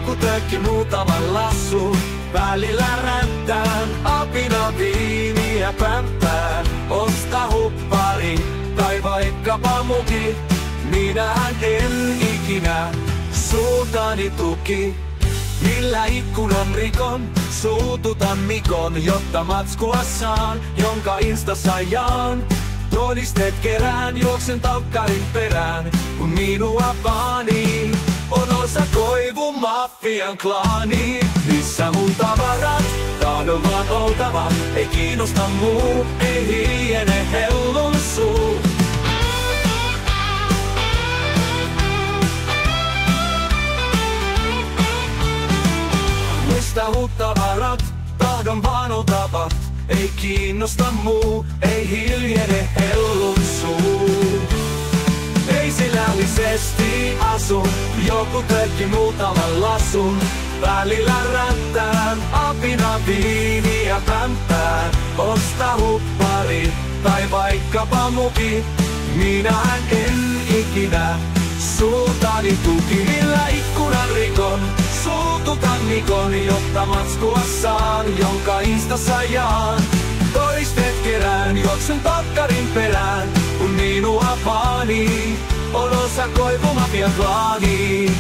joku tökki muutaman lassun. Välillä räntään apina viiniä pämpään. Osta huppari tai vaikkapa muki, minähän en ikinä suuntani tuki. Millä ikkunan rikon, suututan Mikon, jotta matskua saan, jonka instassa jaan. Todisteet kerään, juoksen talkkarin perään, kun minua vaanii. On osa Koivun maffian klaani. Missä mun tavarat, tahdon vaan oltava. Ei kiinnosta muu, ei hiljene hellun suu. Mistä muut tavarat, tahdon vaan oltava. Ei kiinnosta muu, ei hiljene hellun suu. Ei sisällisesti asu, joku tökki muutaman lasun. Välillä räntään apina viiniä pämpään. Osta huppari tai vaikkapa muki, minähän en ikinä suuntani tuki. Millä ikkunan rikon, suututan Mikon, jotta matskua saan, jonka instassa jaan. Todisteet kerään, juoksen takkarin perään, kun minua vaanii. On osa Koivun mafian klaani.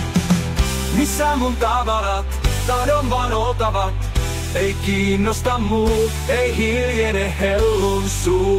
Missä mun tavarat, tahdon vaan oltava. Ei kiinnosta muu, ei hiljene hellun suu.